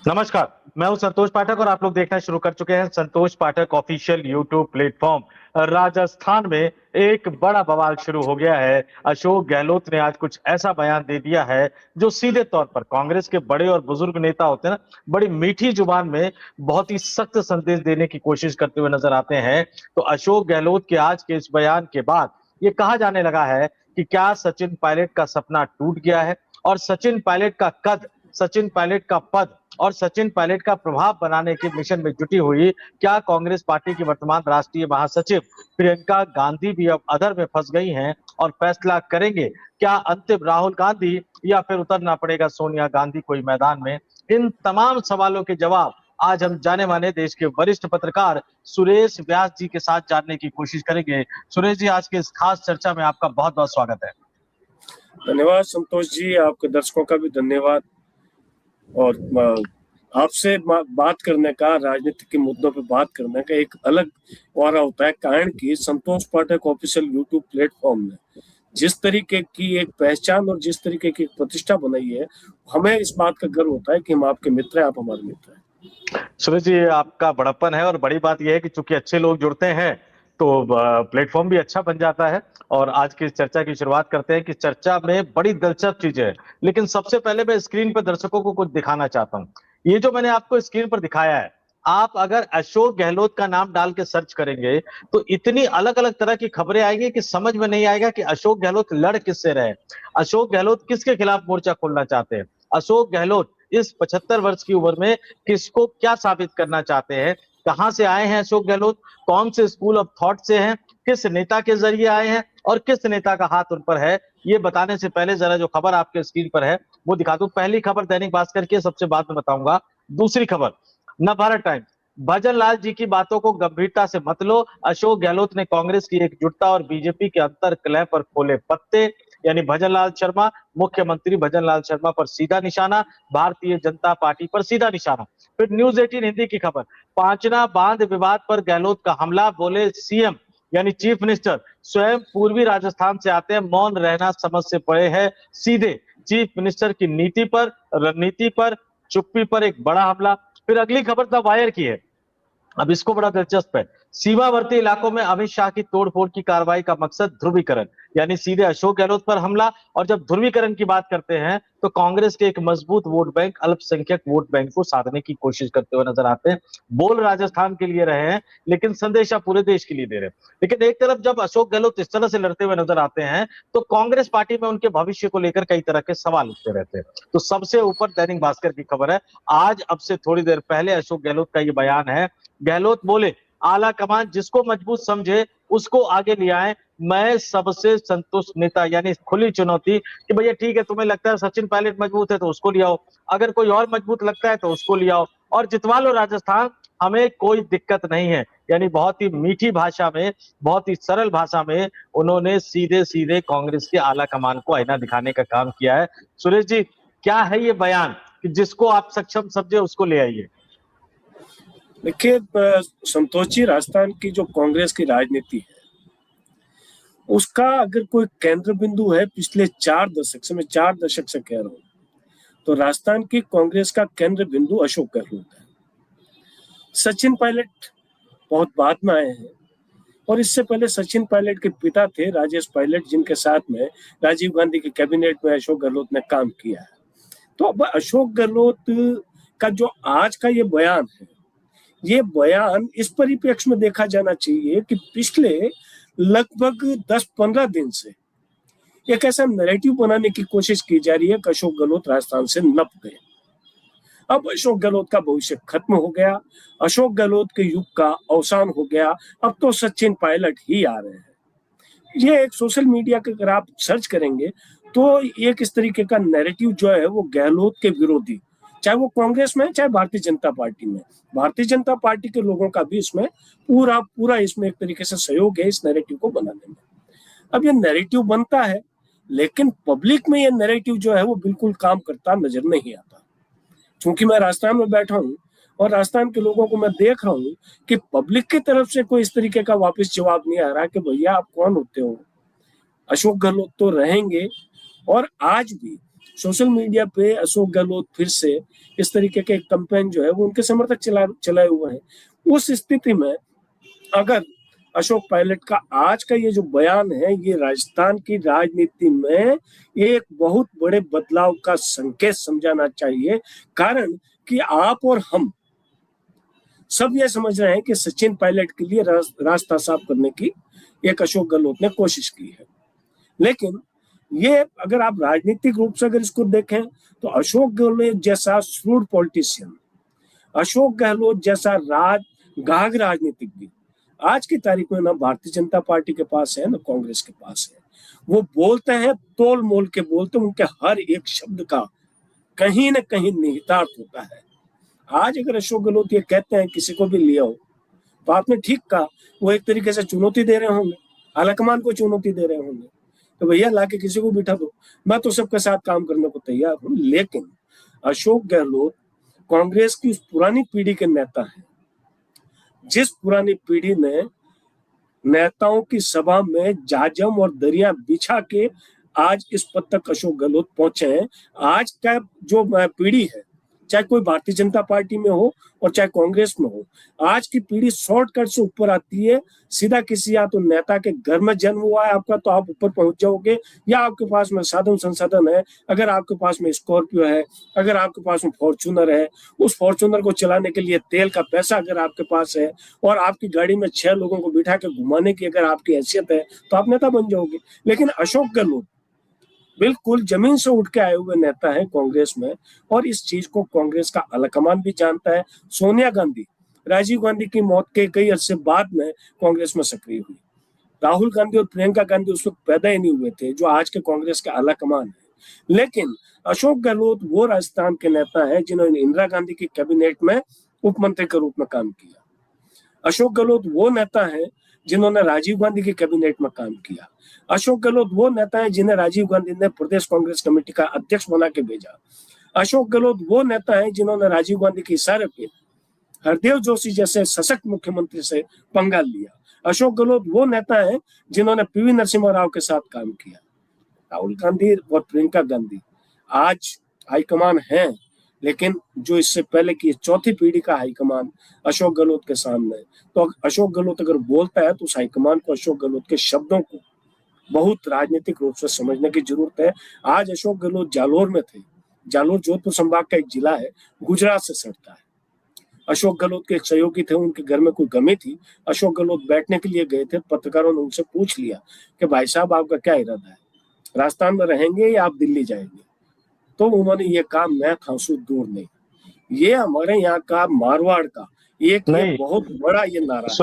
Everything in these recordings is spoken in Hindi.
नमस्कार। मैं हूं संतोष पाठक और आप लोग देखना शुरू कर चुके हैं संतोष पाठक ऑफिशियल यूट्यूब प्लेटफॉर्म। राजस्थान में एक बड़ा बवाल शुरू हो गया है। अशोक गहलोत ने आज कुछ ऐसा बयान दे दिया है जो सीधे तौर पर कांग्रेस के बड़े और बुजुर्ग नेता होते हैं ना, बड़ी मीठी जुबान में बहुत ही सख्त संदेश देने की कोशिश करते हुए नजर आते हैं। तो अशोक गहलोत के आज के इस बयान के बाद ये कहा जाने लगा है कि क्या सचिन पायलट का सपना टूट गया है और सचिन पायलट का कद, सचिन पायलट का पद और सचिन पायलट का प्रभाव बनाने के मिशन में जुटी हुई क्या कांग्रेस पार्टी की वर्तमान राष्ट्रीय महासचिव प्रियंका गांधी भी अब अधर में फंस गई हैं और फैसला करेंगे क्या अंतिम राहुल गांधी या फिर उतरना पड़ेगा सोनिया गांधी कोई मैदान में। इन तमाम सवालों के जवाब आज हम जाने माने देश के वरिष्ठ पत्रकार सुरेश व्यास जी के साथ जानने की कोशिश करेंगे। सुरेश जी, आज के इस खास चर्चा में आपका बहुत बहुत स्वागत है। धन्यवाद संतोष जी, आपके दर्शकों का भी धन्यवाद। और आपसे बात करने का, राजनीति के मुद्दों पर बात करने का एक अलग वारा होता है, कारण कि संतोष पाठक ऑफिशियल यूट्यूब प्लेटफॉर्म ने जिस तरीके की एक पहचान और जिस तरीके की प्रतिष्ठा बनाई है, हमें इस बात का गर्व होता है कि हम आपके मित्र हैं, आप हमारे मित्र हैं। सुरेश जी, आपका बड़प्पन है और बड़ी बात यह है कि चूंकि अच्छे लोग जुड़ते हैं तो प्लेटफॉर्म भी अच्छा बन जाता है। और आज की चर्चा की शुरुआत करते हैं कि चर्चा में बड़ी दिलचस्प चीजें है, लेकिन सबसे पहले मैं स्क्रीन पर दर्शकों को कुछ दिखाना चाहता हूं। ये जो मैंने आपको स्क्रीन पर दिखाया है, आप अगर अशोक गहलोत का नाम डाल के सर्च करेंगे तो इतनी अलग अलग तरह की खबरें आएंगी कि समझ में नहीं आएगा कि अशोक गहलोत लड़ किससे रहे, अशोक गहलोत किसके खिलाफ मोर्चा खोलना चाहते हैं, अशोक गहलोत इस 75 वर्ष की उम्र में किसको क्या साबित करना चाहते हैं, कहां से आए हैं अशोक गहलोत, कौन से स्कूल ऑफ थॉट से हैं, किस नेता के जरिए आए हैं और किस नेता का हाथ उन पर है। ये बताने से पहले जरा जो खबर आपके स्क्रीन पर है वो दिखा दूं। पहली खबर दैनिक भास्कर की, सबसे बाद में बताऊंगा। दूसरी खबर नवभारत टाइम्स, भजन लाल जी की बातों को गंभीरता से मत लो, अशोक गहलोत ने कांग्रेस की एकजुटता और बीजेपी के अंतर कलह पर खोले पत्ते। यानी भजन लाल शर्मा, मुख्यमंत्री भजन लाल शर्मा पर सीधा निशाना, भारतीय जनता पार्टी पर सीधा निशाना। फिर न्यूज 18 हिंदी की खबर, पांचना बांध विवाद पर गहलोत का हमला, बोले सीएम यानी चीफ मिनिस्टर स्वयं पूर्वी राजस्थान से आते हैं, मौन रहना समझ से परे है, सीधे चीफ मिनिस्टर की नीति पर, रणनीति पर, चुप्पी पर एक बड़ा हमला। फिर अगली खबर द वायर की है, अब इसको बड़ा दिलचस्प है, सीमावर्ती इलाकों में अमित शाह की तोड़फोड़ की कार्रवाई का मकसद ध्रुवीकरण, यानी सीधे अशोक गहलोत पर हमला। और जब ध्रुवीकरण की बात करते हैं तो कांग्रेस के एक मजबूत वोट बैंक, अल्पसंख्यक वोट बैंक को साधने की कोशिश करते हुए नजर आते हैं। बोल राजस्थान के लिए रहे हैं लेकिन संदेशा पूरे देश के लिए दे रहे हैं। लेकिन एक तरफ जब अशोक गहलोत इस तरह से लड़ते हुए नजर आते हैं तो कांग्रेस पार्टी में उनके भविष्य को लेकर कई तरह के सवाल उठते रहते हैं। तो सबसे ऊपर दैनिक भास्कर की खबर है, आज अब से थोड़ी देर पहले अशोक गहलोत का ये बयान है। गहलोत बोले, आला कमान जिसको मजबूत समझे उसको आगे ले आए, मैं सबसे संतुष्ट नेता, यानी खुली चुनौती कि भैया ठीक है, तुम्हें लगता है सचिन पायलट मजबूत है तो उसको ले आओ, अगर कोई और मजबूत लगता है तो उसको ले आओ और जितवा लो राजस्थान, हमें कोई दिक्कत नहीं है। यानी बहुत ही मीठी भाषा में, बहुत ही सरल भाषा में उन्होंने सीधे सीधे कांग्रेस के आला कमान को आईना दिखाने का काम किया है। सुरेश जी, क्या है ये बयान कि जिसको आप सक्षम समझे उसको ले आइए? देखिए संतोष जी, राजस्थान की जो कांग्रेस की राजनीति है उसका अगर कोई केंद्र बिंदु है पिछले 4 दशक से, मैं 4 दशक से कह रहा हूँ, तो राजस्थान की कांग्रेस का केंद्र बिंदु अशोक गहलोत है। सचिन पायलट बहुत बाद में आए हैं और इससे पहले सचिन पायलट के पिता थे राजेश पायलट, जिनके साथ में राजीव गांधी के कैबिनेट में अशोक गहलोत ने काम किया है। तो अब अशोक गहलोत का जो आज का ये बयान है, ये बयान इस परिप्रेक्ष्य में देखा जाना चाहिए कि पिछले लगभग 10-15 दिन से एक ऐसा नैरेटिव बनाने की कोशिश की जा रही है कि अशोक गहलोत राजस्थान से नप गए, अब अशोक गहलोत का भविष्य खत्म हो गया, अशोक गहलोत के युग का अवसान हो गया, अब तो सचिन पायलट ही आ रहे हैं। ये एक सोशल मीडिया के अगर आप सर्च करेंगे तो एक इस तरीके का नैरेटिव जो है वो गहलोत के विरोधी, चाहे वो कांग्रेस में चाहे भारतीय जनता पार्टी में, भारतीय जनता पार्टी के लोगों का भी इसमें पूरा इसमें एक तरीके से सहयोग है इस नैरेटिव को बनाने में। अब ये नैरेटिव बनता है लेकिन पब्लिक में ये नैरेटिव जो है वो बिल्कुल काम करता नजर नहीं आता। क्योंकि मैं राजस्थान में बैठा हूँ और राजस्थान के लोगों को मैं देख रहा हूँ कि पब्लिक की तरफ से कोई इस तरीके का वापस जवाब नहीं आ रहा कि भैया आप कौन होते हो, अशोक गहलोत तो रहेंगे। और आज भी सोशल मीडिया पे अशोक गहलोत फिर से इस तरीके के कैंपेन जो है वो उनके समर्थक चलाए हुए हैं। उस स्थिति में अगर अशोक पायलट का आज का ये जो बयान है, ये राजस्थान की राजनीति में एक बहुत बड़े बदलाव का संकेत समझाना चाहिए। कारण कि आप और हम सब ये समझ रहे हैं कि सचिन पायलट के लिए रास्ता साफ करने की एक अशोक गहलोत ने कोशिश की है। लेकिन ये अगर आप राजनीतिक रूप से अगर इसको देखें तो अशोक गहलोत जैसा श्रूड पॉलिटिशियन, अशोक गहलोत जैसा गाहक राजनीतिज्ञ आज की तारीख में ना भारतीय जनता पार्टी के पास है ना कांग्रेस के पास है। वो बोलते हैं, तोल मोल के बोलते हैं, उनके हर एक शब्द का कहीं ना कहीं निहितार्थ होता है। आज अगर अशोक गहलोत ये कहते हैं किसी को भी लिया हो, तो आपने ठीक कहा, वो एक तरीके से चुनौती दे रहे होंगे, आलाकमान को चुनौती दे रहे होंगे, तो भैया लाके किसी को बिठा दो, मैं तो सबके साथ काम करने को तैयार हूं। लेकिन अशोक गहलोत कांग्रेस की उस पुरानी पीढ़ी के नेता हैं, जिस पुरानी पीढ़ी ने नेताओं की सभा में जाजम और दरिया बिछा के आज इस पद तक अशोक गहलोत पहुंचे हैं। आज का जो पीढ़ी है, चाहे कोई भारतीय जनता पार्टी में हो और चाहे कांग्रेस में हो, आज की पीढ़ी शॉर्टकट से ऊपर आती है। सीधा किसी या तो नेता के घर में जन्म हुआ है आपका तो आप ऊपर पहुंच जाओगे, या आपके पास में साधन संसाधन है, अगर आपके पास में स्कॉर्पियो है, अगर आपके पास में फॉर्च्यूनर है, उस फॉर्च्यूनर को चलाने के लिए तेल का पैसा अगर आपके पास है और आपकी गाड़ी में 6 लोगों को बिठा के घुमाने की अगर आपकी हैसियत है तो आप नेता बन जाओगे। लेकिन अशोक गहलोत बिल्कुल जमीन से उठ के आए हुए नेता है कांग्रेस में, और इस चीज को कांग्रेस का आलाकमान भी जानता है। सोनिया गांधी राजीव गांधी की मौत के कई अरसे बाद में कांग्रेस में सक्रिय हुई। राहुल गांधी और प्रियंका गांधी उस वक्त पैदा ही नहीं हुए थे जो आज के कांग्रेस के आलाकमान है। लेकिन अशोक गहलोत वो राजस्थान के नेता है जिन्होंने इंदिरा गांधी की कैबिनेट में उप मंत्री के रूप में काम किया। अशोक गहलोत वो नेता है जिन्होंने राजीव गांधी की कैबिनेट में काम किया। अशोक गहलोत वो नेता है जिन्हें राजीव गांधी ने प्रदेश कांग्रेस कमेटी का अध्यक्ष बना के भेजा। अशोक गहलोत वो नेता है जिन्होंने राजीव गांधी के इशारे पे हरदेव जोशी जैसे सशक्त मुख्यमंत्री से पंगा लिया। अशोक गहलोत वो नेता है जिन्होंने पीवी नरसिम्हा राव के साथ काम किया। राहुल गांधी और प्रियंका गांधी आज हाईकमान है, लेकिन जो इससे पहले की चौथी पीढ़ी का हाईकमान अशोक गहलोत के सामने है। तो अशोक गहलोत अगर बोलता है तो उस हाईकमान को, अशोक गहलोत के शब्दों को बहुत राजनीतिक रूप से समझने की जरूरत है। आज अशोक गहलोत जालोर में थे। जालोर जोधपुर संभाग का एक जिला है, गुजरात से सटता है। अशोक गहलोत के एक सहयोगी थे, उनके घर में कोई गमी थी, अशोक गहलोत बैठने के लिए गए थे। पत्रकारों ने उनसे पूछ लिया कि भाई साहब आपका क्या इरादा है, राजस्थान में रहेंगे या आप दिल्ली जाएंगे? तो उन्होंने ये कहा मैं थासू दूर नहीं। ये हमारे यहाँ का मारवाड़ का एक ये बहुत बड़ा ये नारा है,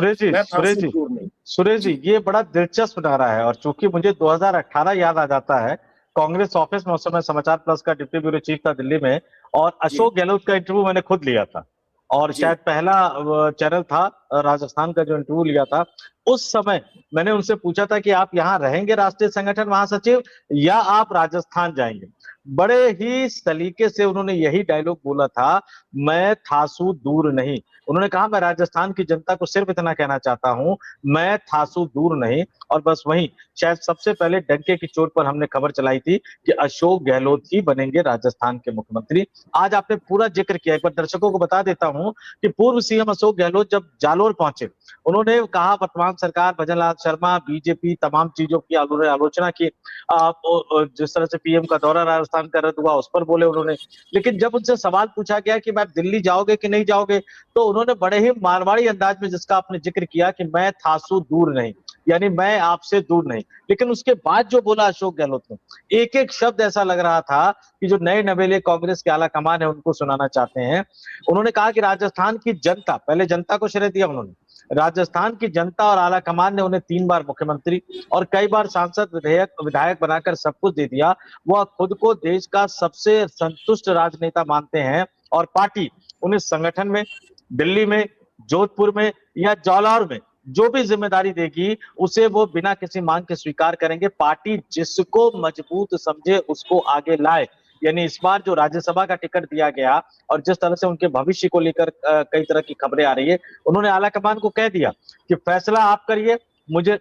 सुरेश जी ये बड़ा दिलचस्प नारा है। और चूंकि मुझे 2018 याद आ जाता है, कांग्रेस ऑफिस में उस समय समाचार प्लस का डिप्टी ब्यूरो चीफ था दिल्ली में, और अशोक गहलोत का इंटरव्यू मैंने खुद लिया था, और शायद पहला चैनल था राजस्थान का जो इंटरव्यू लिया था। उस समय मैंने उनसे पूछा था कि आप यहाँ रहेंगे राष्ट्रीय संगठन महासचिव या आप राजस्थान जाएंगे। बड़े ही सलीके से उन्होंने यही डायलॉग बोला था, मैं थासू दूर नहीं। उन्होंने कहा मैं राजस्थान की जनता को सिर्फ इतना कहना चाहता हूं, मैं थासू दूर नहीं। और बस वहीं शायद सबसे पहले डंके की चोट पर हमने खबर चलाई थी कि अशोक गहलोत ही बनेंगे राजस्थान के मुख्यमंत्री। आज आपने पूरा जिक्र किया, एक बार दर्शकों को बता देता हूं कि पूर्व सीएम अशोक गहलोत जब जालोर पहुंचे, उन्होंने कहा वर्तमान सरकार, भजनलाल शर्मा, बीजेपी, तमाम चीजों की आलोचना की। जिस तरह से पीएम का दौरा राजस्थान का रद्द हुआ उस पर बोले उन्होंने। लेकिन जब उनसे सवाल पूछा गया कि मैं दिल्ली जाओगे कि नहीं जाओगे, तो उन्होंने बड़े ही मारवाड़ी अंदाज में, जिसका आपने जिक्र किया, कि मैं थासू दूर नहीं, यानी मैं आपसे दूर नहीं। लेकिन उसके बाद जो बोला अशोक गहलोत ने, एक एक शब्द ऐसा लग रहा था कि जो नए नवेले कांग्रेस के आला कमान है उनको सुनाना चाहते हैं। उन्होंने कहा कि राजस्थान की जनता, पहले जनता को श्रेय दिया उन्होंने, राजस्थान की जनता और आला कमान ने उन्हें 3 बार मुख्यमंत्री और कई बार सांसद, विधायक बनाकर सब कुछ दे दिया। वह खुद को देश का सबसे संतुष्ट राजनेता मानते हैं, और पार्टी उन्हें संगठन में, दिल्ली में, जोधपुर में या जालौर में जो भी जिम्मेदारी देगी उसे वो बिना किसी मांग के स्वीकार करेंगे। पार्टी जिसको मजबूत समझे उसको आगे लाए। यानी इस बार जो राज्यसभा का टिकट दिया गया और जिस तरह से उनके भविष्य को लेकर कई तरह की खबरें आ रही है, उन्होंने आलाकमान को कह दिया कि फैसला आप करिए,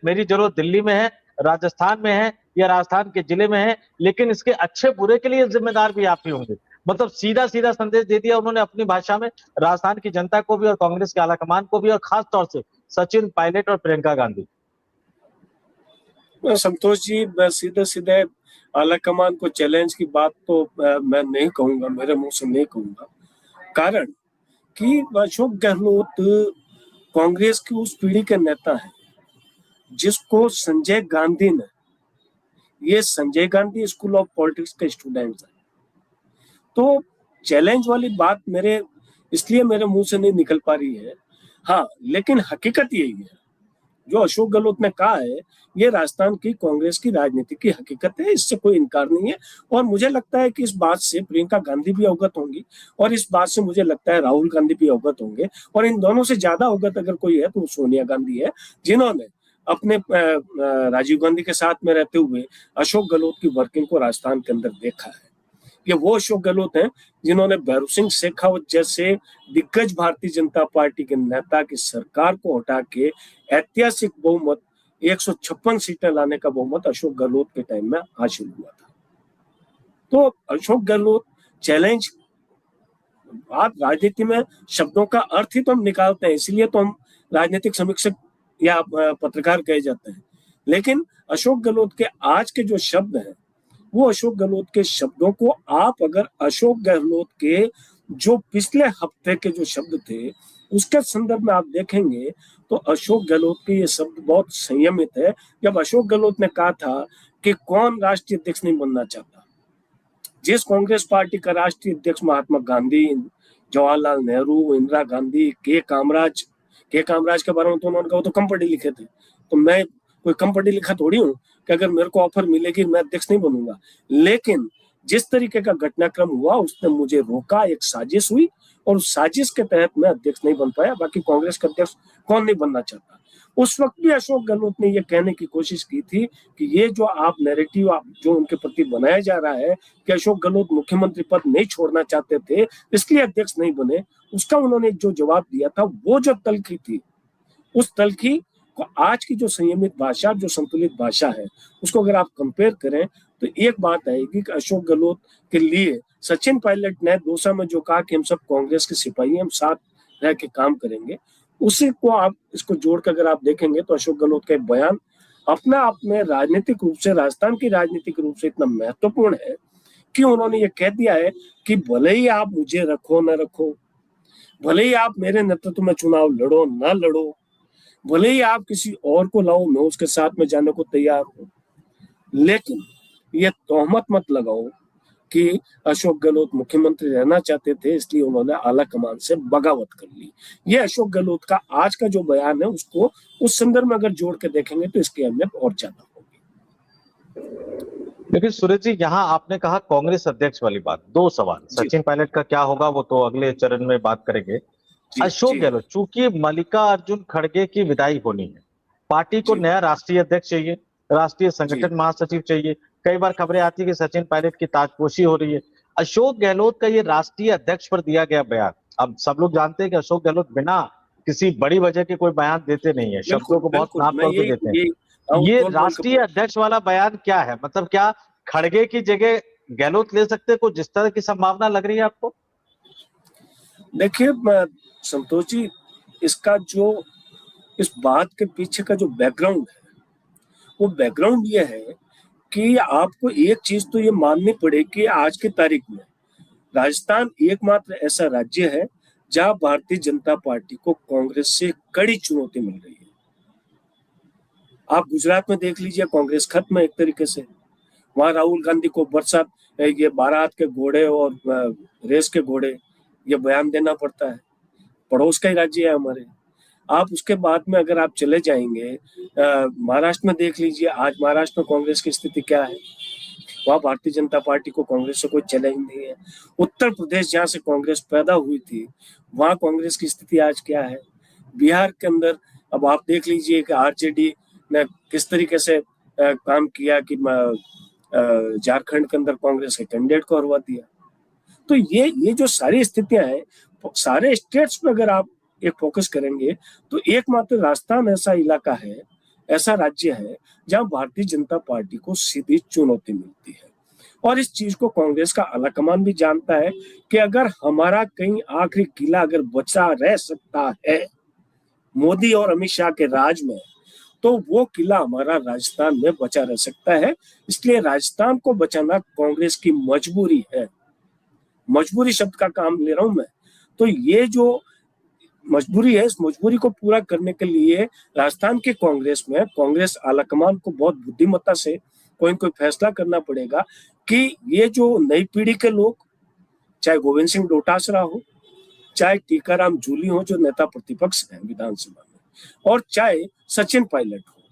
मेरी जरूरत दिल्ली में है, राजस्थान में है या राजस्थान के जिले में है, लेकिन इसके अच्छे बुरे के लिए जिम्मेदार भी आप ही होंगे। मतलब सीधा सीधा संदेश दे दिया उन्होंने अपनी भाषा में राजस्थान की जनता को भी और कांग्रेस के आलाकमान को भी, और खास तौर से सचिन पायलट और प्रियंका गांधी। संतोष जी, मैं सीधे सीधे आलाकमान को चैलेंज की बात तो मैं नहीं कहूंगा, मेरे मुंह से नहीं कहूंगा। कारण कि अशोक गहलोत कांग्रेस की उस पीढ़ी के नेता है जिसको संजय गांधी ने, ये Sanjay Gandhi school of politics के स्टूडेंट्स हैं, तो चैलेंज वाली बात इसलिए मेरे मुंह से नहीं निकल पा रही है। हाँ, लेकिन हकीकत यही है, जो अशोक गहलोत ने कहा है ये राजस्थान की कांग्रेस की राजनीति की हकीकत है, इससे कोई इनकार नहीं है। और मुझे लगता है कि इस बात से प्रियंका गांधी भी अवगत होंगी, और इस बात से मुझे लगता है राहुल गांधी भी अवगत होंगे, और इन दोनों से ज्यादा अवगत अगर कोई है तो वो सोनिया गांधी है, जिन्होंने अपने राजीव गांधी के साथ में रहते हुए अशोक गहलोत की वर्किंग को राजस्थान के अंदर देखा है। ये वो अशोक गहलोत हैं जिन्होंने भैरू सिंह शेखावत जैसे दिग्गज भारतीय जनता पार्टी के नेता की सरकार को हटा के ऐतिहासिक बहुमत 156 सीटें लाने का बहुमत अशोक गहलोत के टाइम में हासिल हुआ था। तो अशोक गहलोत चैलेंज, आप राजनीति में शब्दों का अर्थ ही तो हम निकालते हैं, इसलिए तो हम राजनीतिक समीक्षक या पत्रकार कहे जाते हैं। लेकिन अशोक गहलोत के आज के जो शब्द हैं, वो अशोक गहलोत के शब्दों को आप अगर अशोक गहलोत के जो पिछले हफ्ते के जो शब्द थे उसके संदर्भ में आप देखेंगे तो अशोक गहलोत के ये शब्द बहुत संयमित है। जब अशोक गहलोत ने कहा था कि कौन राष्ट्रीय अध्यक्ष नहीं बनना चाहता, जिस कांग्रेस पार्टी का राष्ट्रीय अध्यक्ष महात्मा गांधी, जवाहरलाल नेहरू, इंदिरा गांधी, के कामराज के बारे में तो उन्होंने कहा वो तो कम पढ़े लिखे थे, तो मैं कोई कम पढ़ी लिखा थोड़ी हूँ कि अगर मेरे को ऑफर मिलेगी मैं अध्यक्ष नहीं बनूंगा। लेकिन जिस तरीके का घटनाक्रम हुआ उसने मुझे रोका, एक साजिश हुई और उस साजिश के तहत मैं अध्यक्ष नहीं बन पाया। बाकी कांग्रेस का अध्यक्ष कौन नहीं बनना चाहता। उस वक्त भी अशोक गहलोत ने यह कहने की कोशिश की थी कि ये जो आप नैरेटिव जो उनके प्रति बनाया जा रहा है कि अशोक गहलोत मुख्यमंत्री पद नहीं छोड़ना चाहते थे इसलिए अध्यक्ष नहीं बने, उसका उन्होंने जो जवाब दिया था वो जो तलखी थी, उस तलखी को आज की जो संयमित भाषा, जो संतुलित भाषा है, उसको अगर आप कंपेयर करें तो एक बात आएगी कि अशोक गहलोत के लिए सचिन पायलट ने दौसा में जो कहा कि हम सब कांग्रेस के सिपाही, हम साथ रह के काम करेंगे, उसी को आप इसको जोड़कर अगर आप देखेंगे तो अशोक गहलोत का बयान अपना आप में राजनीतिक रूप से, राजस्थान की राजनीतिक रूप से इतना महत्वपूर्ण है कि उन्होंने ये कह दिया है कि भले ही आप मुझे रखो न रखो, भले ही आप मेरे नेतृत्व में चुनाव लड़ो ना लड़ो, भले ही आप किसी और को लाओ मैं उसके साथ में जाने को तैयार हूं, लेकिन ये तोहमत मत लगाओ कि अशोक गहलोत मुख्यमंत्री रहना चाहते थे इसलिए उन्होंने आला कमान से बगावत कर ली। ये अशोक गहलोत का आज का जो बयान है उसको उस संदर्भ में अगर जोड़ के देखेंगे तो इसकी अहमियत और ज्यादा होगी। लेकिन सूरज जी, यहाँ आपने कहा कांग्रेस अध्यक्ष वाली बात, दो सवाल, सचिन पायलट का क्या होगा वो तो अगले चरण में बात करेंगे। अशोक गहलोत, चूंकि मल्लिकार्जुन खड़गे की विदाई होनी है, पार्टी को नया राष्ट्रीय अध्यक्ष चाहिए, राष्ट्रीय संगठन महासचिव चाहिए, कई बार खबरें आती है कि सचिन पायलट की ताजपोशी हो रही है। अशोक गहलोत का ये राष्ट्रीय अध्यक्ष पर दिया गया बयान, अब सब लोग जानते हैं कि अशोक गहलोत बिना किसी बड़ी वजह के कोई बयान देते नहीं है, शब्दों को बहुत नाप तोल के देते हैं। ये राष्ट्रीय अध्यक्ष वाला बयान क्या है? मतलब क्या खड़गे की जगह गहलोत ले सकते हैं, को जिस तरह की संभावना लग रही है आपको? देखिए संतोष जी, इसका जो इस बात के पीछे का जो बैकग्राउंड है वो बैकग्राउंड ये है कि आपको एक चीज तो ये माननी पड़ेगी, आज की तारीख में राजस्थान एकमात्र ऐसा राज्य है जहां भारतीय जनता पार्टी को कांग्रेस से कड़ी चुनौती मिल रही है। आप गुजरात में देख लीजिए, कांग्रेस खत्म है एक तरीके से, वहां राहुल गांधी को बरसात, ये बारात के घोड़े और रेस के घोड़े, ये बयान देना पड़ता है, पड़ोस का ही राज्य है हमारे। आप उसके बाद में अगर आप चले जाएंगे महाराष्ट्र में देख लीजिए, आज महाराष्ट्र में कांग्रेस की स्थिति क्या है, वहां भारतीय जनता पार्टी को कांग्रेस से कोई चैलेंज नहीं है। उत्तर प्रदेश जहां से कांग्रेस पैदा हुई थी वहां कांग्रेस की स्थिति आज क्या है। बिहार के अंदर अब आप देख लीजिए कि आरजेडी ने किस तरीके से काम किया कि झारखंड के अंदर कांग्रेस के कैंडिडेट को हरवा दिया। तो ये जो सारी स्थितियां हैं, सारे स्टेट्स में अगर आप एक फोकस करेंगे तो एकमात्र राजस्थान ऐसा इलाका है ऐसा राज्य है जहां भारतीय जनता पार्टी को सीधी चुनौती मिलती है। और इस चीज को कांग्रेस का आलाकमान भी जानता है कि अगर हमारा कहीं आखिरी किला अगर बचा रह सकता है मोदी और अमित शाह के राज में, तो वो किला हमारा राजस्थान में बचा रह सकता है। इसलिए राजस्थान को बचाना कांग्रेस की मजबूरी है। मजबूरी शब्द का काम ले रहा हूं मैं। तो ये जो मजबूरी है, इस मजबूरी को पूरा करने के लिए राजस्थान के कांग्रेस में कांग्रेस आलाकमान को बहुत बुद्धिमत्ता से कोई न कोई फैसला करना पड़ेगा कि ये जो नई पीढ़ी के लोग, चाहे गोविंद सिंह डोटासरा हो, चाहे टीकाराम जूली हो जो नेता प्रतिपक्ष है विधानसभा में, और चाहे सचिन पायलट हो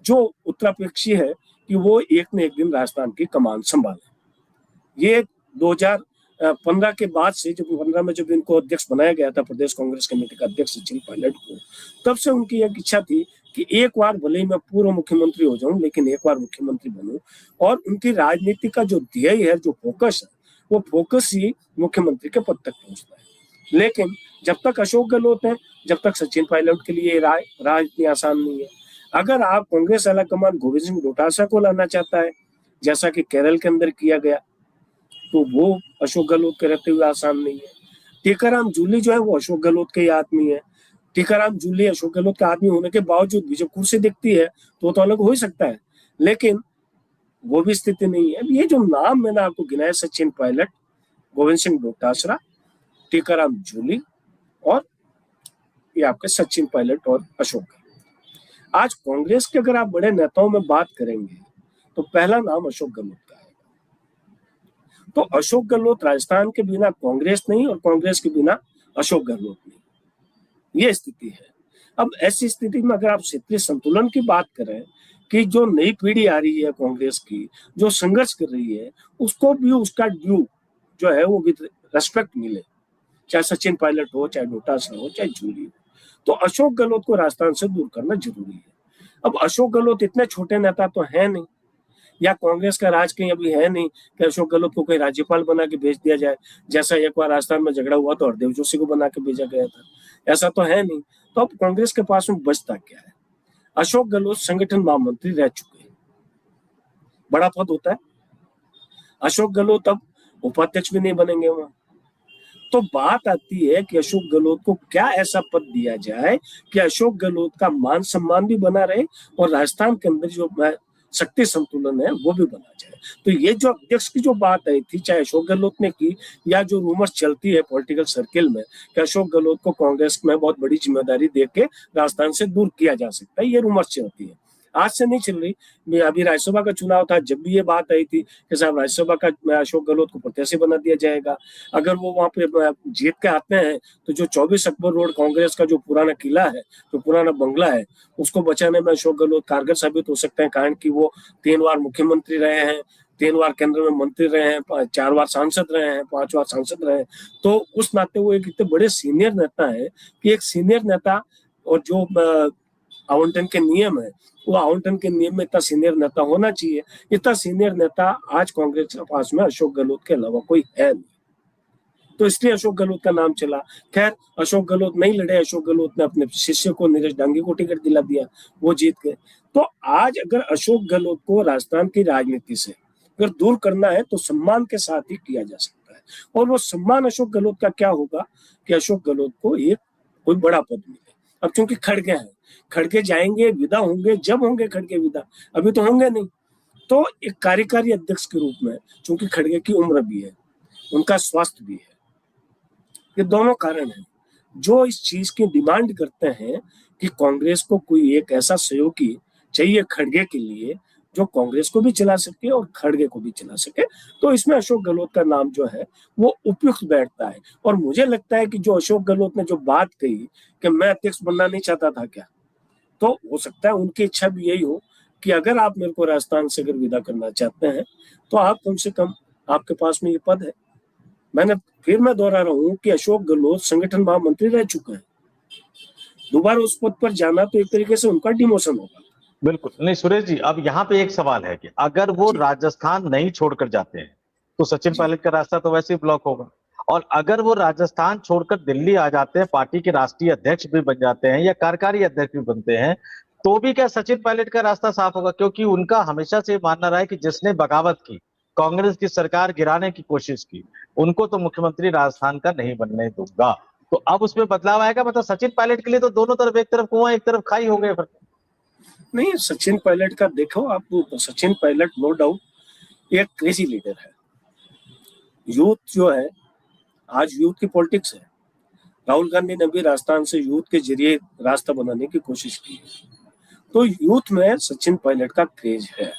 जो उत्तरापेक्षी है कि वो एक न एक दिन राजस्थान की कमान संभाले। ये 2015 के बाद से, जब 15 में जब इनको अध्यक्ष बनाया गया था, प्रदेश कांग्रेस कमेटी का अध्यक्ष सचिन पायलट को, तब से उनकी एक इच्छा थी कि एक बार भले ही मैं पूर्व मुख्यमंत्री हो जाऊं लेकिन एक बार मुख्यमंत्री बनूं। और उनकी राजनीति का जो ध्येय है, जो फोकस है, वो फोकस ही मुख्यमंत्री के पद तक पहुंचना है। लेकिन जब तक अशोक गहलोत है, जब तक सचिन पायलट के लिए राह इतनी आसान नहीं है। अगर आप कांग्रेस आलाकमान गोविंद सिंह डोटासरा को लाना चाहता है, जैसा कि केरल के अंदर किया गया, तो वो अशोक गहलोत के रहते हुए आसान नहीं है। टीकाराम जूली जो है वो अशोक गहलोत के ही आदमी है। टीकाराम जूली अशोक गहलोत का आदमी होने के बावजूद भी जब कुर्सी दिखती है तो अलग हो ही सकता है, लेकिन वो भी स्थिति नहीं है। ये जो नाम मैंने आपको गिनाया, सचिन पायलट, गोविंद सिंह डोटासरा, टीकाराम जूली और ये आपके सचिन पायलट और अशोक गहलोत। आज कांग्रेस के अगर आप बड़े नेताओं में बात करेंगे तो पहला नाम अशोक गहलोत का है। तो अशोक गहलोत राजस्थान के बिना कांग्रेस नहीं और कांग्रेस के बिना अशोक गहलोत नहीं, ये स्थिति है। अब ऐसी स्थिति में अगर आप क्षेत्रीय संतुलन की बात करें कि जो नई पीढ़ी आ रही है कांग्रेस की, जो संघर्ष कर रही है, उसको भी उसका ड्यू जो है वो विद रेस्पेक्ट मिले, चाहे सचिन पायलट हो, चाहे डोटासरा हो, चाहे जूली हो। तो अशोक गहलोत को राजस्थान से दूर करना जरूरी है। अब अशोक गहलोत इतने छोटे नेता तो है नहीं, या कांग्रेस का राज कहीं अभी है नहीं कि अशोक गहलोत को कोई राज्यपाल बना के भेज दिया जाए, जैसा एक बार राजस्थान में झगड़ा हुआ तो हरदेव जोशी को बना के भेजा गया था। ऐसा तो है नहीं। तो अब कांग्रेस के पास में बचता क्या है? अशोक गहलोत संगठन महामंत्री रह चुके हैं, बड़ा पद होता है। अशोक गहलोत अब उपाध्यक्ष भी नहीं बनेंगे वहां। तो बात आती है कि अशोक गहलोत को क्या ऐसा पद दिया जाए कि अशोक गहलोत का मान सम्मान भी बना रहे और राजस्थान के अंदर जो शक्ति संतुलन है वो भी बना जाए। तो ये जो अध्यक्ष की जो बात आई थी, चाहे अशोक गहलोत ने की या जो रूमर्स चलती है पॉलिटिकल सर्किल में कि अशोक गहलोत को कांग्रेस में बहुत बड़ी जिम्मेदारी देके राजस्थान से दूर किया जा सकता है, ये रूमर्स चलती है, आज से नहीं चल रही। अभी राज्यसभा का चुनाव था, जब भी ये बात आई थी कि साहब राज्यसभा का अशोक गहलोत को प्रत्याशी बना दिया जाएगा, अगर वो वहां पे जीत के आते हैं तो जो 24 अकबर रोड कांग्रेस का जो पुराना किला है, जो पुराना बंगला है, उसको बचाने में अशोक गहलोत कारगर साबित हो सकते हैं। कारण कि वो 3 बार मुख्यमंत्री रहे हैं, 3 बार केंद्र में मंत्री रहे हैं, 4 बार सांसद रहे हैं, 5 बार सांसद रहे हैं। तो उस नाते वो एक इतने बड़े सीनियर नेता है कि एक सीनियर नेता, और जो आवंटन के नियम है वो आवंटन के नियम में इतना सीनियर नेता होना चाहिए। इतना सीनियर नेता आज कांग्रेस के पास में अशोक गहलोत के अलावा कोई है नहीं, तो इसलिए अशोक गहलोत का नाम चला। खैर, अशोक गहलोत नहीं लड़े, अशोक गहलोत ने अपने शिष्य को नीरज डांगी को टिकट दिला दिया, वो जीत गए। तो आज अगर अशोक गहलोत को राजस्थान की राजनीति से अगर दूर करना है तो सम्मान के साथ ही किया जा सकता है। और वो सम्मान अशोक गहलोत का क्या होगा कि अशोक गहलोत को एक कोई बड़ा पद मिले। अब चूंकि खड़गे हैं, खड़गे जाएंगे, विदा होंगे, जब होंगे खड़गे विदा, अभी तो होंगे नहीं। तो एक कार्यकारी अध्यक्ष के रूप में चूंकि खड़गे की उम्र भी है, उनका स्वास्थ्य भी है, ये दोनों कारण हैं जो इस चीज की डिमांड करते हैं कि कांग्रेस को कोई एक ऐसा सहयोगी चाहिए खड़गे के लिए जो कांग्रेस को भी चला सके और खड़गे को भी चला सके। तो इसमें अशोक गहलोत का नाम जो है वो उपयुक्त बैठता है। और मुझे लगता है कि जो अशोक गहलोत ने जो बात कही कि मैं अध्यक्ष बनना नहीं चाहता था क्या, तो हो सकता है उनकी इच्छा भी यही हो कि अगर आप मेरे को राजस्थान से अगर विदा करना चाहते हैं तो आप कम से कम, आपके पास में ये पद है। मैं दोहरा रहा हूँ कि अशोक गहलोत संगठन महामंत्री रह चुके हैं, दोबारा उस पद पर जाना तो एक तरीके से उनका डिमोशन होगा। बिल्कुल नहीं सुरेश जी, अब यहाँ पे एक सवाल है कि अगर वो राजस्थान नहीं छोड़कर जाते हैं तो सचिन पायलट का रास्ता तो वैसे ही ब्लॉक होगा, और अगर वो राजस्थान छोड़कर दिल्ली आ जाते हैं, पार्टी के राष्ट्रीय अध्यक्ष भी बन जाते हैं या कार्यकारी अध्यक्ष भी बनते हैं, तो भी क्या सचिन पायलट का रास्ता साफ होगा? क्योंकि उनका हमेशा से मानना रहा है कि जिसने बगावत की, कांग्रेस की सरकार गिराने की कोशिश की, उनको तो मुख्यमंत्री राजस्थान का नहीं बनने दूंगा। तो अब उसमें बदलाव आएगा, मतलब सचिन पायलट के लिए तो दोनों तरफ, एक तरफ कुआं एक तरफ खाई हो गए फिर। नहीं, सचिन पायलट का देखो आप, सचिन पायलट नो डाउट एक क्रेजी लीडर है। यूथ जो है, आज यूथ की पॉलिटिक्स है। राहुल गांधी ने भी राजस्थान से यूथ के जरिए रास्ता बनाने की कोशिश की है। तो यूथ में सचिन पायलट का क्रेज है।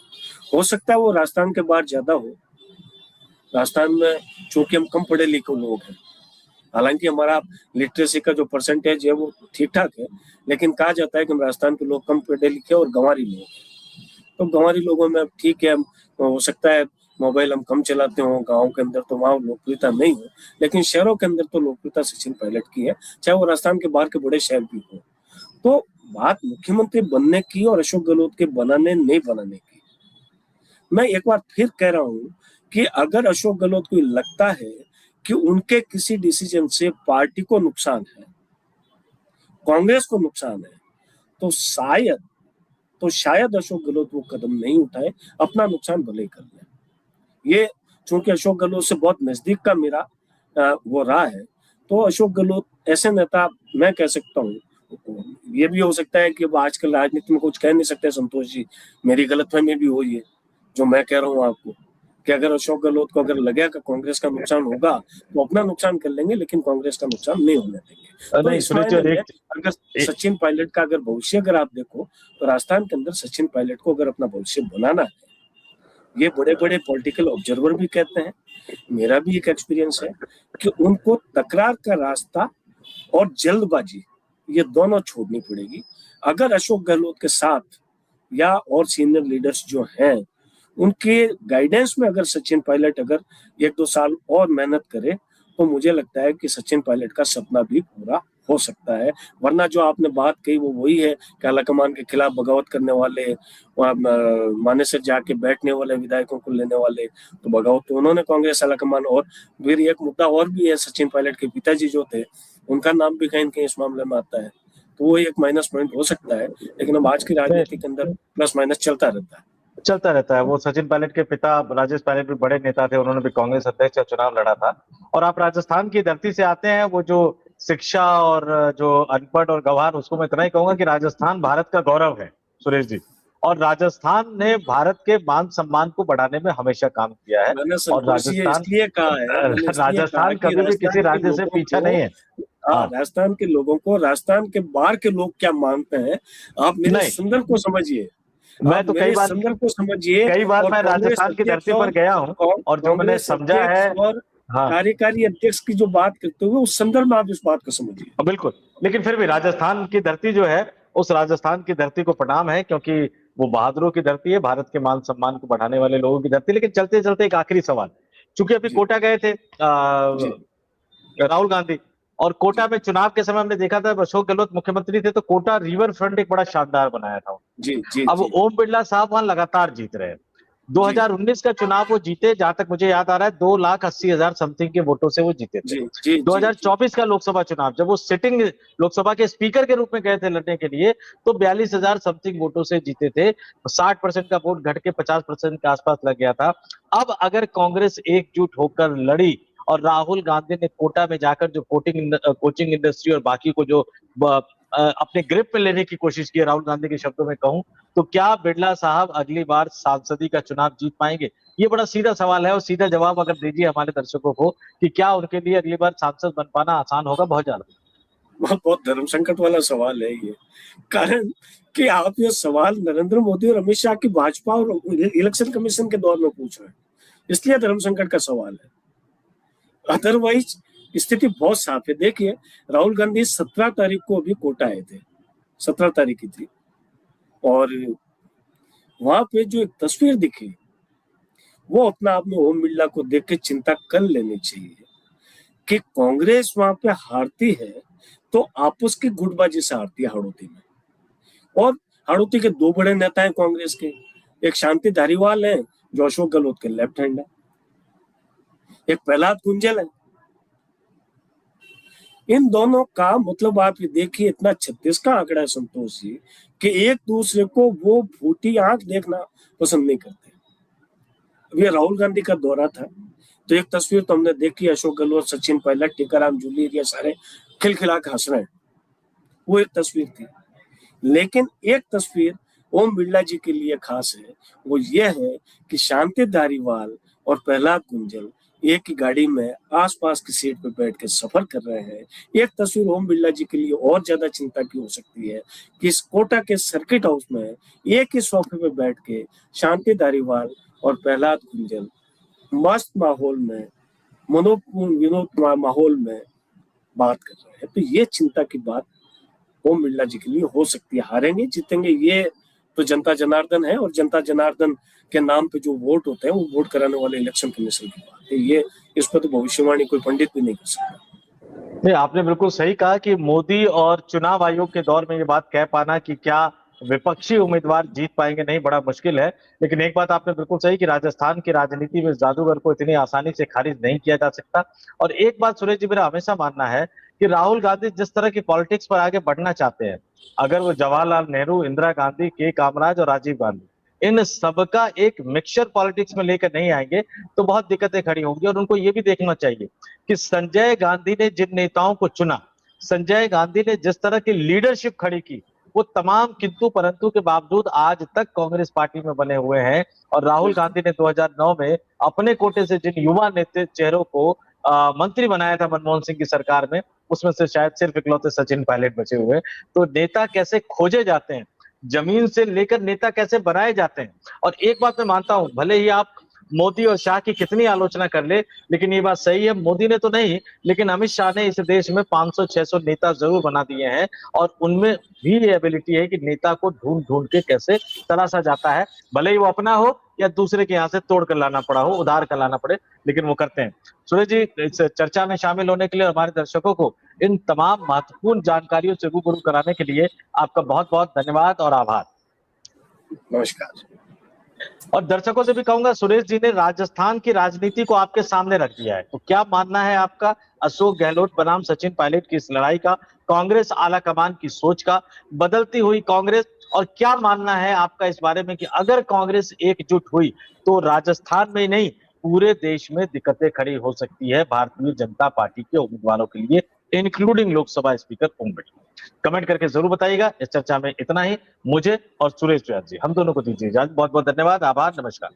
हो सकता है वो राजस्थान के बाहर ज्यादा हो। राजस्थान में चूंकि हम कम पढ़े लिखे लोग हैं, हालांकि हमारा लिटरेसी का जो परसेंटेज है वो ठीक ठाक है, लेकिन कहा जाता है कि हम राजस्थान के लोग कम पढ़े लिखे और गंवारी लोग हैं। तो गंवारी लोगों में ठीक है, हो सकता है मोबाइल हम कम चलाते हो, गाँव के अंदर तो वहाँ लोकप्रियता नहीं हो, लेकिन शहरों के अंदर तो लोकप्रियता सचिन पायलट की है, चाहे वो राजस्थान के बाहर के बड़े शहर भी हो। तो बात मुख्यमंत्री बनने की और अशोक गहलोत के बनाने नहीं बनाने की, मैं एक बार फिर कह रहा हूं कि अगर अशोक गहलोत को लगता है कि उनके किसी डिसीजन से पार्टी को नुकसान है, कांग्रेस को नुकसान है, तो शायद अशोक गहलोत वो कदम नहीं उठाए, अपना नुकसान भले ही कर ले। ये चूंकि अशोक गहलोत से बहुत नजदीक का मेरा वो रहा है, तो अशोक गहलोत ऐसे नेता, मैं कह सकता हूँ, ये भी हो सकता है कि वो आजकल राजनीति में कुछ कह नहीं सकते संतोष जी, मेरी गलतफहमी भी हुई है जो मैं कह रहा हूँ आपको, कि अगर अशोक गहलोत को अगर लगेगा कांग्रेस का नुकसान होगा तो अपना नुकसान कर लेंगे, लेकिन कांग्रेस का नुकसान नहीं होने देंगे। तो नहीं इस सुनील जी, मायने में एक, अगर एक सचिन पायलट का अगर भविष्य अगर आप देखो, तो राजस्थान के अंदर सचिन पायलट को अगर अपना भविष्य बनाना है, ये बड़े बड़े पॉलिटिकल ऑब्जर्वर भी कहते हैं, मेरा भी एक एक्सपीरियंस है, कि उनको तकरार का रास्ता और जल्दबाजी ये दोनों छोड़नी पड़ेगी। अगर अशोक गहलोत के साथ या और सीनियर लीडर्स जो हैं उनके गाइडेंस में अगर सचिन पायलट अगर 1-2 साल और मेहनत करे, तो मुझे लगता है कि सचिन पायलट का सपना भी पूरा हो सकता है। वरना जो आपने बात कही वो वही है कि आलाकमान के खिलाफ बगावत करने वाले, मानेसर जाके बैठने वाले विधायकों को लेने वाले, तो बगावत तो उन्होंने कांग्रेस आलाकमान। और फिर एक मुद्दा और भी है, सचिन पायलट के पिताजी जो थे उनका नाम भी कहीं न कहीं इस मामले में आता है, तो वो एक माइनस पॉइंट हो सकता है। लेकिन अब आज की राजनीति के अंदर प्लस माइनस चलता रहता है। चलता रहता है। वो सचिन पायलट के पिता राजेश पायलट भी बड़े नेता थे, उन्होंने भी कांग्रेस अध्यक्ष का चुनाव लड़ा था। और आप राजस्थान की धरती से आते हैं, वो जो शिक्षा और जो अनपढ़ और गंवार, उसको मैं इतना ही कहूंगा कि राजस्थान भारत का गौरव है सुरेश जी। और राजस्थान ने भारत के मान सम्मान को बढ़ाने में हमेशा काम किया है। मैंने और संतोष जी राजस्थान इसलिए कहा राजस्थान कि कभी भी किसी राजस्थान के राज्य से लोगों पीछा को, नहीं है। हाँ, राजस्थान के लोगों को राजस्थान के बाहर के लोग क्या मानते हैं, आप मेरे नहीं, संदर्भ को समझिए। मैं आप तो मेरे संदर्भ को समझिए। कई बार और मैं राजस्थान की धरती पर गया हूँ, और जो मैंने कांग्रेस समझा अध्यक्ष है। और हाँ, कार्यकारी अध्यक्ष की जो बात करते हुए उस संदर्भ में आप इस बात को समझिए। बिल्कुल। लेकिन फिर भी राजस्थान की धरती जो है, उस राजस्थान की धरती को प्रणाम है, क्योंकि वो बहादुरों की धरती है, भारत के मान सम्मान को बढ़ाने वाले लोगों की धरती। लेकिन चलते चलते एक आखिरी सवाल, चूंकि अभी जी कोटा गए थे जी राहुल गांधी, और कोटा जी में चुनाव के समय हमने देखा था, अशोक गहलोत मुख्यमंत्री थे, तो कोटा रिवर फ्रंट एक बड़ा शानदार बनाया था। जी जी अब जी ओम बिरला साहब वहां लगातार जीत रहे हैं। जी 2019 का चुनाव वो जीते, जहां तक मुझे याद आ रहा है 2,80,000 समथिंग के वोटों से वो जीते थे। जी जी जी जी 2024 का लोकसभा चुनाव, जब वो सिटिंग लोकसभा के स्पीकर के रूप में गए थे लड़ने के लिए, तो 42,000 समथिंग वोटों से जीते थे। 60% का वोट घट के 50% के आसपास लग गया था। अब अगर कांग्रेस एकजुट होकर लड़ी और राहुल गांधी ने कोटा में जाकर जो कोचिंग इंडस्ट्री और बाकी को जो अपने ग्रिप में लेने की कोशिश की है, राहुल गांधी के शब्दों में कहूं, तो क्या बिरला साहब अगली बार सांसदी का चुनाव जीत पाएंगे? ये बड़ा सीधा सवाल है, और सीधा जवाब अगर दीजिए हमारे दर्शकों को कि क्या उनके लिए अगली बार सांसद बन पाना आसान होगा? बहुत ज्यादा। बहुत धर्म संकट वाला सवाल है ये। कारण कि आप ये सवाल नरेंद्र मोदी और अमित शाह की भाजपा और इलेक्शन कमीशन के दौर में पूछ रहे हैं, इसलिए धर्म संकट का सवाल है। अदरवाइज स्थिति बहुत साफ है। देखिए, राहुल गांधी 17 तारीख को अभी कोटा आए थे, 17 तारीख की थी, और वहां पे जो एक तस्वीर दिखी, वो अपना आप में ओम बिरला को देख के चिंता कर लेनी चाहिए कि कांग्रेस वहां पे हारती है तो आपस की गुटबाजी से हारती है हाड़ौती में। और हाड़ौती के दो बड़े नेता हैं कांग्रेस के, एक शांति धारीवाल है जो अशोक गहलोत के लेफ्ट हैंड है, एक प्रहलाद कुंजल है। इन दोनों का मतलब आप ये देखिए, इतना 36 का आंकड़ा है संतोष जी, कि एक दूसरे को वो फूटी आंख देखना पसंद नहीं करते। अभी राहुल गांधी का दौरा था, तो एक तस्वीर तो हमने देखी, अशोक गहलोत, सचिन पायलट, टीकाराम जूली, ये सारे खिलखिला के हंस रहे हैं, वो एक तस्वीर थी। लेकिन एक तस्वीर ओम बिरला जी के लिए खास है, वो ये है कि शांति धारीवाल और प्रहलाद कुंजल एक ही गाड़ी में आसपास की सीट पर बैठ के सफर कर रहे हैं। एक तस्वीर ओम बिरला जी के लिए और ज्यादा चिंता की हो सकती है कि इस कोटा के सर्किट हाउस में एक ही सोफे पे बैठ के शांति धारीवाल और प्रहलाद कुंजल मस्त माहौल में, मनोपूर्ण विनोद माहौल में बात कर रहे हैं। तो ये चिंता की बात ओम बिरला जी के लिए हो सकती है। हारेंगे जीतेंगे ये तो जनता जनार्दन है, और जनता जनार्दन के नाम पे जो वोट होते हैं वो वोट कराने वाले इलेक्शन कमीशन की बात है। ये इस पर तो भविष्यवाणी कोई पंडित भी नहीं कर सकता। नहीं, आपने बिल्कुल सही कहा कि मोदी और चुनाव आयोग के दौर में ये बात कह पाना कि क्या विपक्षी उम्मीदवार जीत पाएंगे, नहीं, बड़ा मुश्किल है। लेकिन एक बात आपने बिल्कुल सही कि राजस्थान की राजनीति में जादूगर को इतनी आसानी से खारिज नहीं किया जा सकता। और एक बात सुरेश जी, मेरा हमेशा मानना है कि राहुल गांधी जिस तरह की पॉलिटिक्स पर आगे बढ़ना चाहते हैं, अगर वो जवाहरलाल नेहरू, इंदिरा गांधी, के कामराज और राजीव गांधी, इन सबका एक मिक्सचर पॉलिटिक्स में लेकर नहीं आएंगे तो बहुत दिक्कतें खड़ी होंगी। और उनको ये भी देखना चाहिए कि संजय गांधी ने जिन नेताओं को चुना, संजय गांधी ने जिस तरह की लीडरशिप खड़ी की, वो तमाम किंतु परंतु के बावजूद आज तक कांग्रेस पार्टी में बने हुए हैं। और राहुल गांधी ने 2009 में अपने कोटे से जिन युवा नेता चेहरों को मंत्री बनाया था मनमोहन सिंह की सरकार में, उसमें से शायद सिर्फ इकलौते सचिन पायलट बचे हुए। तो नेता कैसे खोजे जाते हैं, जमीन से लेकर नेता कैसे बनाए जाते हैं। और एक बात मैं मानता हूं, भले ही आप मोदी और शाह की कितनी आलोचना कर ले, लेकिन ये बात सही है, मोदी ने तो नहीं, लेकिन अमित शाह ने इस देश में 500-600 नेता जरूर बना दिए हैं। और उनमें भी ये एबिलिटी है कि नेता को ढूंढ ढूंढ के कैसे तराशा जाता है, भले ही वो अपना हो या दूसरे के यहाँ से तोड़ कर लाना पड़ा हो, उधार कर लाना पड़े, लेकिन वो करते हैं। सुरेश जी, इस चर्चा में शामिल होने के लिए, हमारे दर्शकों को इन तमाम महत्वपूर्ण जानकारियों से रूबरू कराने के लिए आपका बहुत बहुत धन्यवाद और आभार। नमस्कार। और दर्शकों से भी कहूंगा, सुरेश जी ने राजस्थान की राजनीति को आपके सामने रख दिया है, तो क्या मानना है आपका अशोक गहलोत बनाम सचिन पायलट की इस लड़ाई का, कांग्रेस आला कमान की सोच का, बदलती हुई कांग्रेस, और क्या मानना है आपका इस बारे में कि अगर कांग्रेस एकजुट हुई तो राजस्थान में ही नहीं पूरे देश में दिक्कतें खड़ी हो सकती है भारतीय जनता पार्टी के उम्मीदवारों के लिए, including Lok Sabha speaker Om Birla. Comment करके जरूर बताइएगा। इस चर्चा में इतना ही। मुझे और सुरेश व्यास जी, हम दोनों को दीजिए इजाजत। बहुत बहुत धन्यवाद, आभार, नमस्कार।